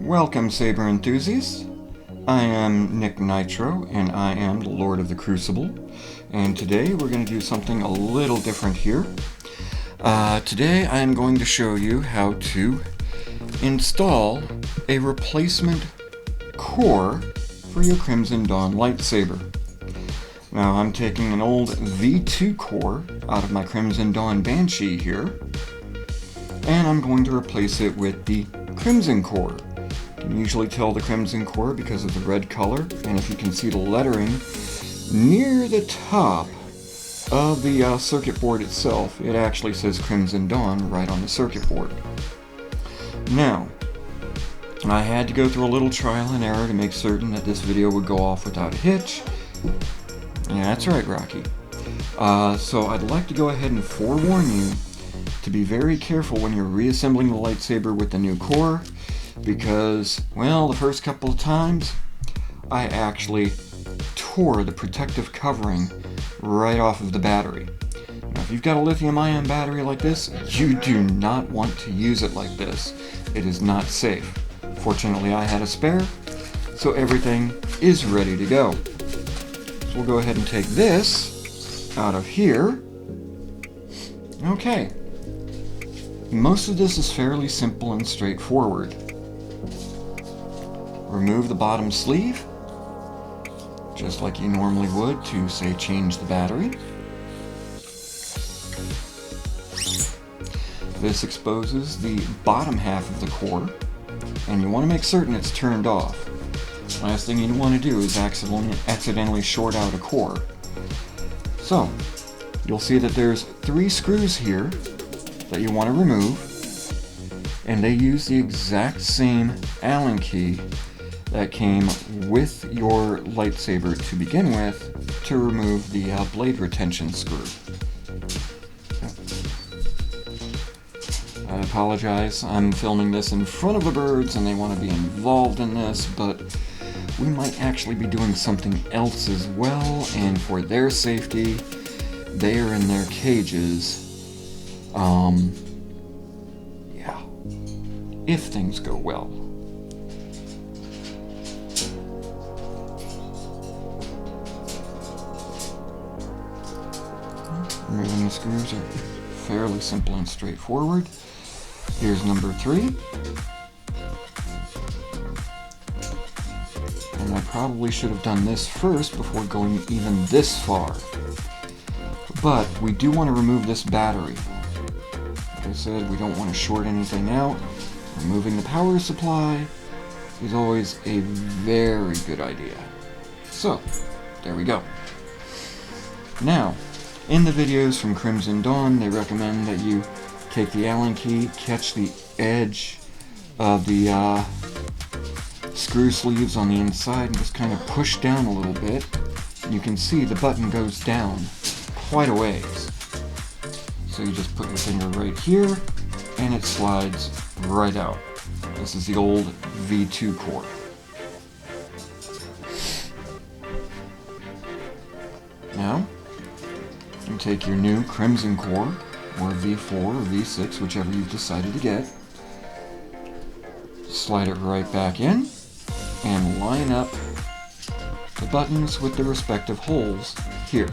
Welcome, Saber enthusiasts. I am Nick Nitro, and I am the Lord of the Crucible. And today we're going to do something a little different here. Today I am going to show you how to install a replacement core for your Crimson Dawn lightsaber. Now I'm taking an old V2 core out of my Crimson Dawn Banshee here, and I'm going to replace it with the Crimson core. You can usually tell the Crimson core because of the red color, and if you can see the lettering near the top of the circuit board itself, it actually says Crimson Dawn right on the circuit board. Now, I had to go through a little trial and error to make certain that this video would go off without a hitch. Yeah, that's right, Rocky. So I'd like to go ahead and forewarn you to be very careful when you're reassembling the lightsaber with the new core, because, well, the first couple of times, I actually tore the protective covering right off of the battery. Now, if you've got a lithium-ion battery like this, you do not want to use it like this. It is not safe. Fortunately, I had a spare, so everything is ready to go. So we'll go ahead and take this out of here. Okay. Most of this is fairly simple and straightforward. Remove the bottom sleeve, just like you normally would to, say, change the battery. This exposes the bottom half of the core, and you want to make certain it's turned off. Last thing you want to do is accidentally short out a core. So, you'll see that there's 3 screws here that you want to remove, and they use the exact same Allen key that came with your lightsaber to begin with to remove the blade retention screw. I apologize, I'm filming this in front of the birds and they want to be involved in this, but we might actually be doing something else as well, and for their safety, they are in their cages. Yeah, if things go well. Removing the screws are fairly simple and straightforward. Here's number 3. And I probably should have done this first before going even this far. But we do want to remove this battery. Like I said, we don't want to short anything out. Removing the power supply is always a very good idea. So, there we go. Now, in the videos from Crimson Dawn, they recommend that you take the Allen key, catch the edge of the screw sleeves on the inside, and just kind of push down a little bit. You can see the button goes down quite a ways. So you just put your finger right here, and it slides right out. This is the old V2 core. Now, you take your new Crimson core, or V4 or V6, whichever you've decided to get, slide it right back in, and line up the buttons with the respective holes here.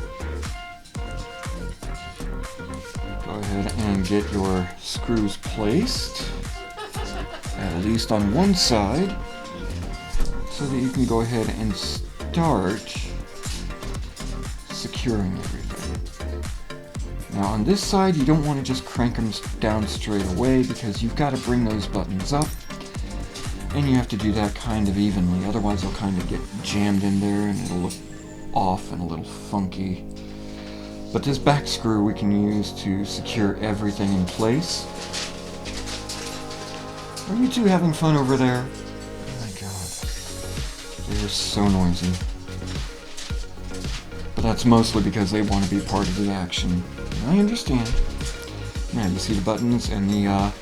Go ahead and get your screws placed, at least on one side, so that you can go ahead and start securing everything. Now on this side, you don't want to just crank them down straight away, because you've got to bring those buttons up, and you have to do that kind of evenly, otherwise they'll kind of get jammed in there and it'll look off and a little funky. But this back screw we can use to secure everything in place. Are you two having fun over there? Oh my god, they're so noisy. But that's mostly because they want to be part of the action. I understand. Now you see the buttons and the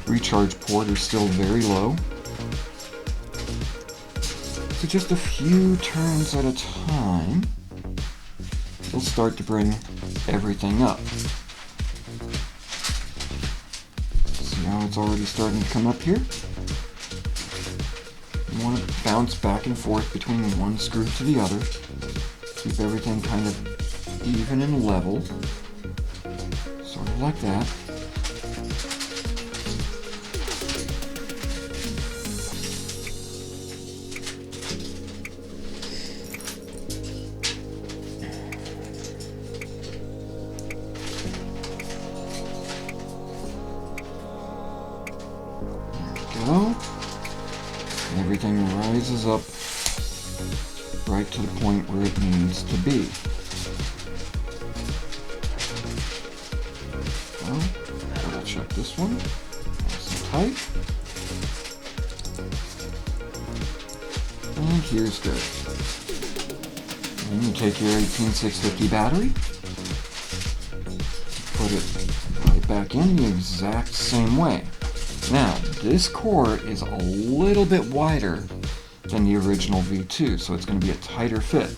recharge port are still very low. So just a few turns at a time, we'll start to bring everything up. See how it's already starting to come up here? You want to bounce back and forth between one screw to the other. Keep everything kind of even and level. Sort of like that. Go. Everything rises up right to the point where it needs to be. Well, double check this one. Nice and tight. And here's good. And you take your 18650 battery, put it right back in the exact same way. Now, this core is a little bit wider than the original V2, so it's going to be a tighter fit.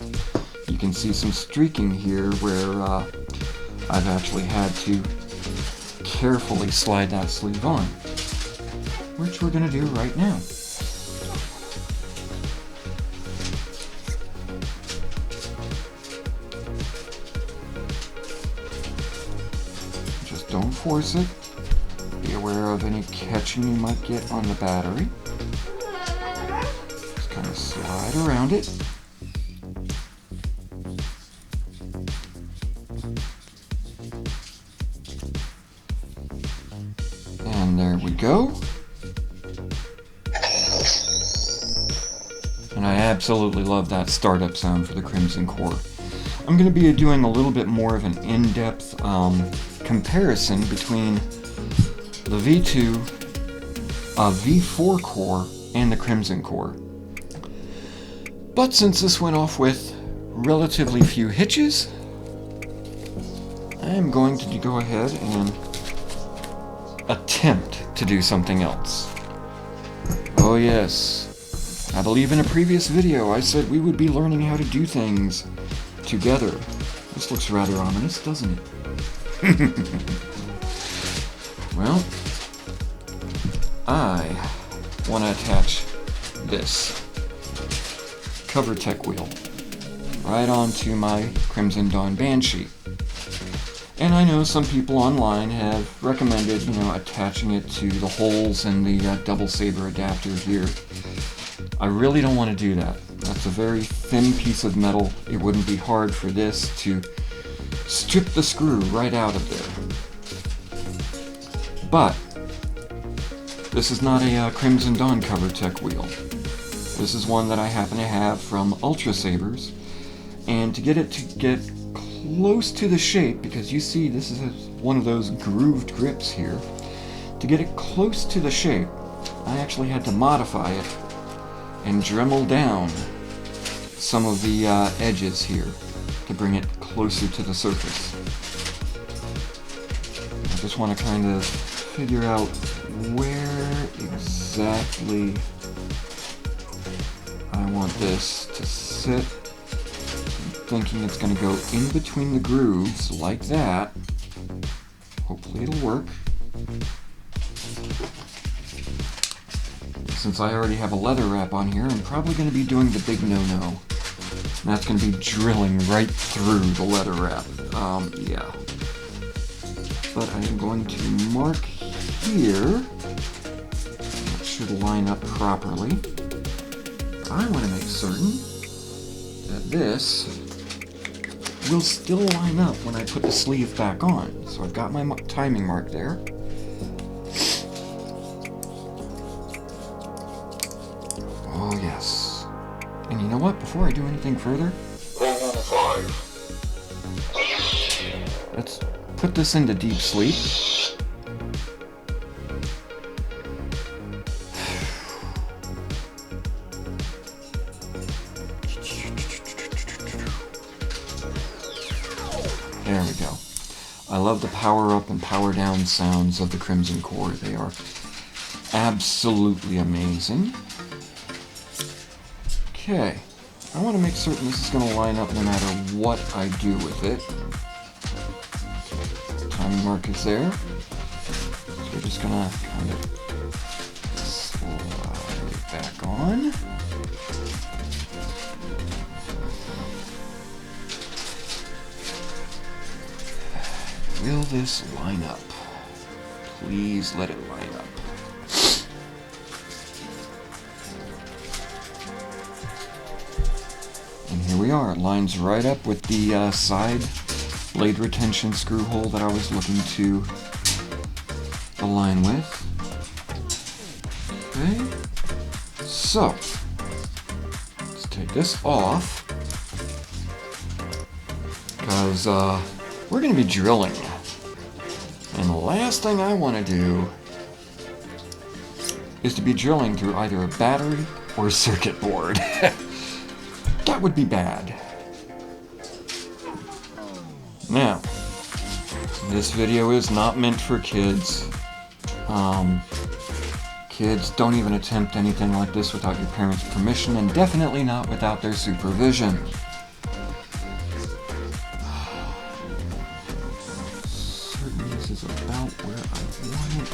You can see some streaking here where I've actually had to carefully slide that sleeve on, which we're going to do right now. Just don't force it. Be aware of any catching you might get on the battery. Just kind of slide around it. And there we go. And I absolutely love that startup sound for the Crimson Core. I'm going to be doing a little bit more of an in-depth comparison between the V2, V4 core, and the Crimson Core. But since this went off with relatively few hitches, I am going to go ahead and attempt to do something else. Oh yes, I believe in a previous video I said we would be learning how to do things together. This looks rather ominous, doesn't it? Well, I want to attach this cover tech wheel right onto my Crimson Dawn Banshee. And I know some people online have recommended, attaching it to the holes in the double saber adapter here. I really don't want to do that. That's a very thin piece of metal. It wouldn't be hard for this to strip the screw right out of there. But this is not a Crimson Dawn cover tech wheel. This is one that I happen to have from Ultrasabers, and to get it to get close to the shape, because you see this is one of those grooved grips here, to get it close to the shape, I actually had to modify it and Dremel down some of the edges here to bring it closer to the surface. I just want to kind of figure out where exactly I want this to sit. I'm thinking it's going to go in between the grooves like that. Hopefully it'll work. Since I already have a leather wrap on here, I'm probably going to be doing the big no-no. And that's going to be drilling right through the leather wrap. Yeah. But I am going to mark here. That should line up properly. I want to make certain that this will still line up when I put the sleeve back on. So I've got my timing mark there. Oh yes. And you know what? Before I do anything further, let's put this into deep sleep. There we go. I love the power up and power down sounds of the Crimson Core. They are absolutely amazing. Okay, I want to make certain this is going to line up no matter what I do with it. Timing mark is there. So we're just going to kind of slide back on. Will this line up? Please let it line up. And here we are. It lines right up with the side blade retention screw hole that I was looking to align with. Okay. So, let's take this off because we're going to be drilling. And the last thing I want to do is to be drilling through either a battery or a circuit board. That would be bad. Now, this video is not meant for kids. Kids, don't even attempt anything like this without your parents' permission, and definitely not without their supervision. This is about where I want it.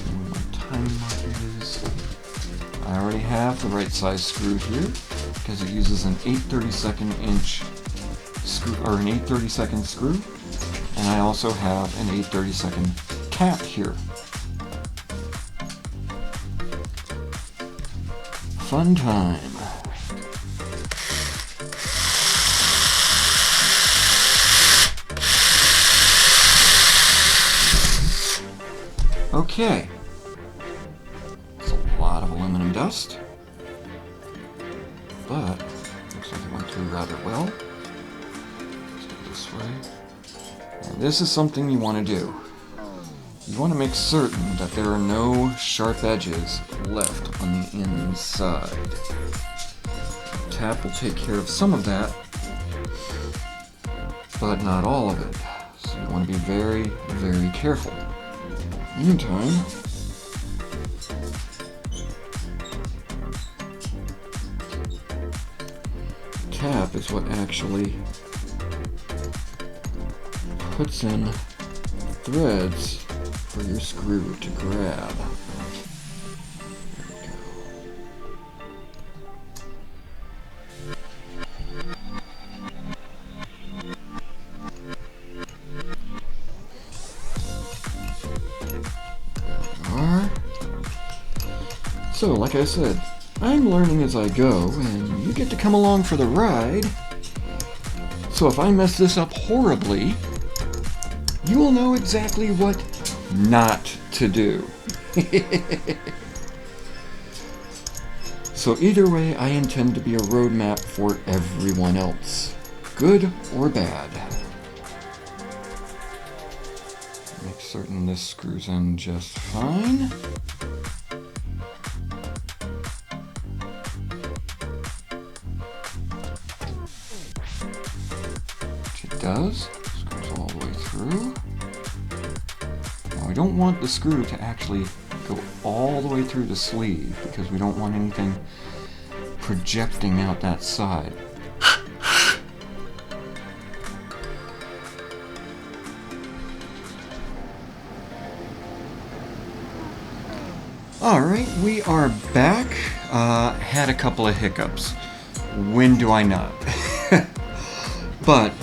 Where my time mark is. I already have the right size screw here because it uses an 8/32 inch screw, or an 8/32 screw, and I also have an 8/32 cap here. Fun time. Okay, it's a lot of aluminum dust, but looks like it went through rather well. Let's go this way. Now, this is something you want to do. You want to make certain that there are no sharp edges left on the inside. The tap will take care of some of that, but not all of it. So you want to be very, very careful. Meantime, tap is what actually puts in threads for your screw to grab. There we go. So, like I said, I'm learning as I go, and you get to come along for the ride. So if I mess this up horribly, you will know exactly what not to do. So either way, I intend to be a roadmap for everyone else, good or bad. Make certain this screws in just fine. Does. Screws all the way through. Now we don't want the screw to actually go all the way through the sleeve because we don't want anything projecting out that side. Alright, we are back. Had a couple of hiccups. When do I not? But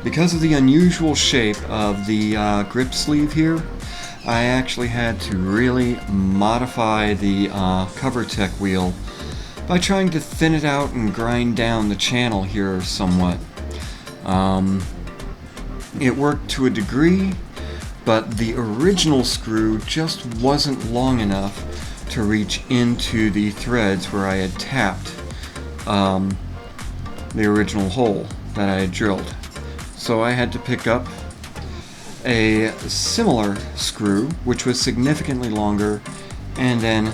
because of the unusual shape of the grip sleeve here, I actually had to really modify the CoverTech wheel by trying to thin it out and grind down the channel here somewhat. It worked to a degree, but the original screw just wasn't long enough to reach into the threads where I had tapped the original hole that I had drilled. So I had to pick up a similar screw, which was significantly longer, and then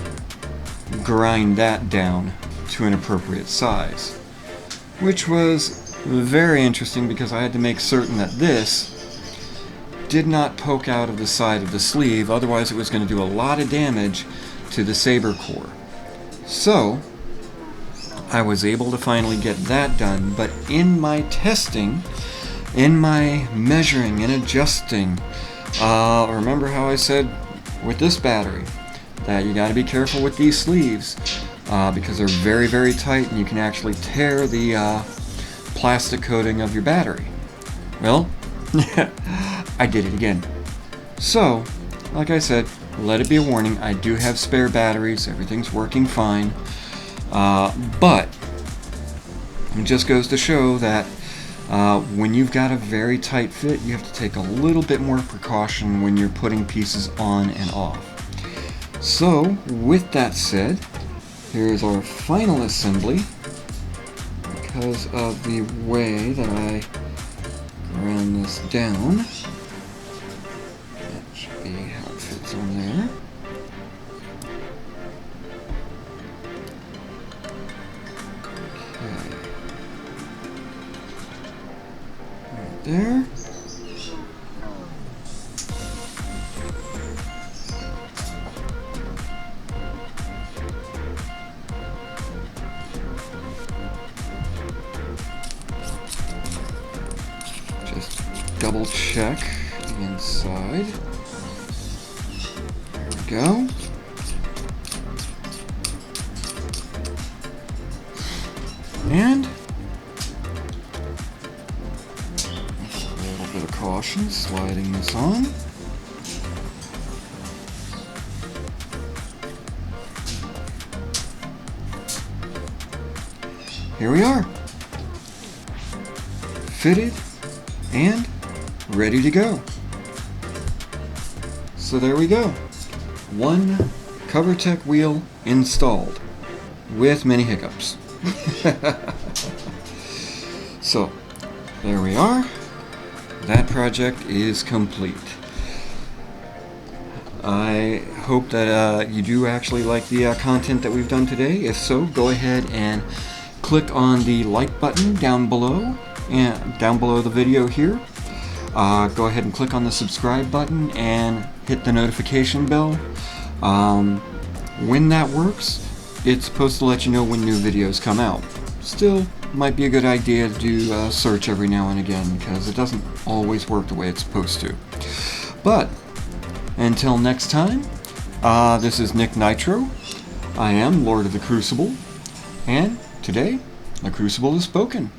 grind that down to an appropriate size. Which was very interesting because I had to make certain that this did not poke out of the side of the sleeve, otherwise it was going to do a lot of damage to the saber core. So I was able to finally get that done, but in my testing, in my measuring and adjusting, remember how I said with this battery, that you got to be careful with these sleeves because they're very, very tight and you can actually tear the plastic coating of your battery. Well, I did it again. So, like I said, let it be a warning, I do have spare batteries, everything's working fine, but it just goes to show that when you've got a very tight fit, you have to take a little bit more precaution when you're putting pieces on and off. So, with that said, here's our final assembly. Because of the way that I ground this down, that should be how it fits on there. Okay. Right there. Just double check the inside. There we go. And with a little bit of caution, sliding this on. Here we are. Fitted and ready to go. So there we go. One CoverTech wheel installed with many hiccups. So there we are. That project is complete. I hope that you do actually like the content that we've done today. If so, go ahead and click on the like button down below and down below the video here. Go ahead and click on the subscribe button and hit the notification bell. When that works, it's supposed to let you know when new videos come out. Still, might be a good idea to do a search every now and again because it doesn't always work the way it's supposed to. But until next time, this is Nick Nitro. I am Lord of the Crucible, and today the Crucible is spoken.